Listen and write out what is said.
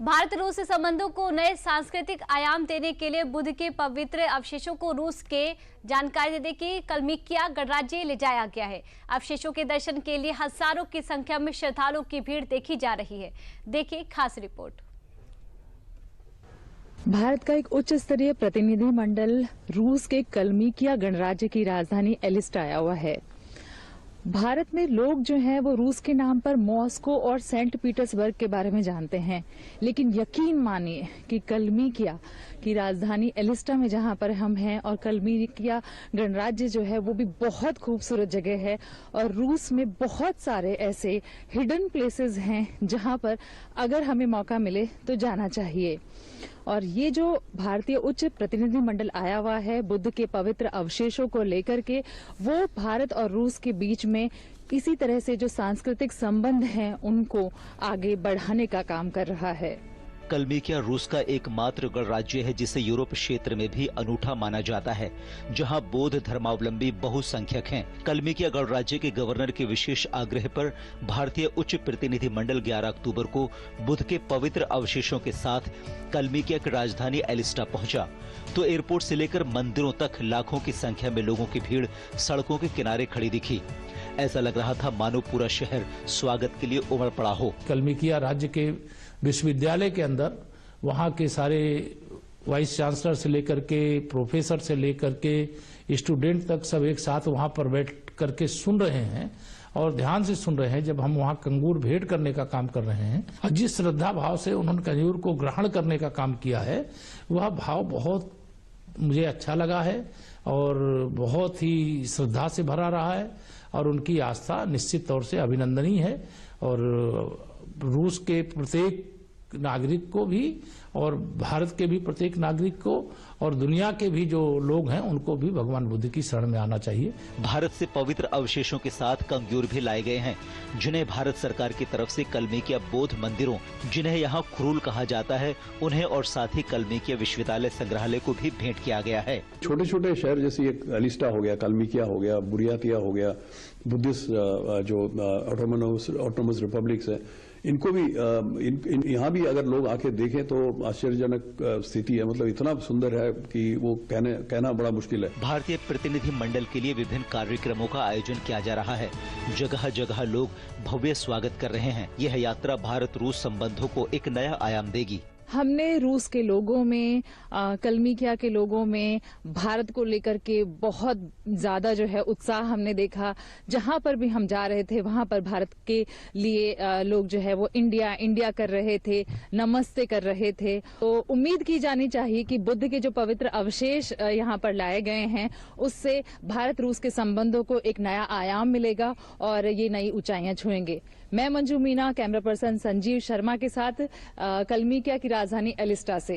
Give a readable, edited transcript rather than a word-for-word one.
भारत रूस संबंधों को नए सांस्कृतिक आयाम देने के लिए बुद्ध के पवित्र अवशेषों को रूस के जानकारी देने की कलमिकिया गणराज्य ले जाया गया है। अवशेषों के दर्शन के लिए हजारों की संख्या में श्रद्धालुओं की भीड़ देखी जा रही है। देखिए खास रिपोर्ट। भारत का एक उच्च स्तरीय प्रतिनिधि मंडल रूस के कलमिकिया गणराज्य की राजधानी एलिस्ट आया हुआ है। भारत में लोग जो हैं वो रूस के नाम पर मॉस्को और सेंट पीटर्सबर्ग के बारे में जानते हैं, लेकिन यकीन मानिए कि कलमिकिया की राजधानी एलिस्टा में जहां पर हम हैं और कलमिकिया गणराज्य जो है वो भी बहुत खूबसूरत जगह है और रूस में बहुत सारे ऐसे हिडन प्लेसेस हैं जहां पर अगर हमें मौका मिले तो जाना चाहिए। और ये जो भारतीय उच्च प्रतिनिधि मंडल आया हुआ है बुद्ध के पवित्र अवशेषों को लेकर के, वो भारत और रूस के बीच में इसी तरह से जो सांस्कृतिक संबंध हैं उनको आगे बढ़ाने का काम कर रहा है। कलमिकिया रूस का एकमात्र गणराज्य है जिसे यूरोप क्षेत्र में भी अनूठा माना जाता है, जहां बौद्ध धर्मावलंबी बहुसंख्यक हैं। कलमिकिया गणराज्य के गवर्नर के विशेष आग्रह पर भारतीय उच्च प्रतिनिधि मंडल 11 अक्टूबर को बुद्ध के पवित्र अवशेषों के साथ कलमिकिया की राजधानी एलिस्टा पहुंचा तो एयरपोर्ट से लेकर मंदिरों तक लाखों की संख्या में लोगों की भीड़ सड़कों के किनारे खड़ी दिखी। ऐसा लग रहा था मानो पूरा शहर स्वागत के लिए उमड़ पड़ा हो। कलमिकिया राज्य के विश्वविद्यालय के अंदर वहाँ के सारे वाइस चांसलर से लेकर के प्रोफेसर से लेकर के स्टूडेंट तक सब एक साथ वहाँ पर बैठ करके सुन रहे हैं और ध्यान से सुन रहे हैं जब हम वहाँ कंगूर भेंट करने का काम कर रहे हैं। और जिस श्रद्धा भाव से उन्होंने कंगूर को ग्रहण करने का काम किया है वह भाव बहुत मुझे अच्छा लगा है और बहुत ही श्रद्धा से भरा रहा है और उनकी आस्था निश्चित तौर से अभिनंदनीय है। और रूस के प्रत्येक नागरिक को भी और भारत के भी प्रत्येक नागरिक को और दुनिया के भी जो लोग हैं उनको भी भगवान बुद्ध की शरण में आना चाहिए। भारत से पवित्र अवशेषों के साथ कंगूर भी लाए गए हैं, जिन्हें भारत सरकार की तरफ से कलमिकिया बौद्ध मंदिरों, जिन्हें यहाँ खुरूल कहा जाता है, उन्हें और साथ ही कलमिकिया विश्वविद्यालय संग्रहालय को भी भेंट किया गया है। छोटे छोटे शहर जैसे एलिस्टा हो गया, कलमिकिया हो गया, बुरियातिया हो गया, बुद्धिस्ट जो ऑटोनोमस रिपब्लिक्स है, इनको भी यहाँ भी अगर लोग आके देखें तो आश्चर्यजनक स्थिति है। मतलब इतना सुंदर है कि वो कहना बड़ा मुश्किल है। भारतीय प्रतिनिधि मंडल के लिए विभिन्न कार्यक्रमों का आयोजन किया जा रहा है। जगह जगह लोग भव्य स्वागत कर रहे हैं। यह यात्रा भारत रूस संबंधों को एक नया आयाम देगी। हमने रूस के लोगों में कलमिकिया के लोगों में भारत को लेकर के बहुत ज्यादा जो है उत्साह हमने देखा। जहां पर भी हम जा रहे थे वहां पर भारत के लिए लोग जो है वो इंडिया इंडिया कर रहे थे, नमस्ते कर रहे थे। तो उम्मीद की जानी चाहिए कि बुद्ध के जो पवित्र अवशेष यहां पर लाए गए हैं उससे भारत रूस के संबंधों को एक नया आयाम मिलेगा और ये नई ऊंचाइयां छुएंगे। मैं मंजू मीना, कैमरा पर्सन संजीव शर्मा के साथ कलमिकिया की राजधानी एलिस्टा से।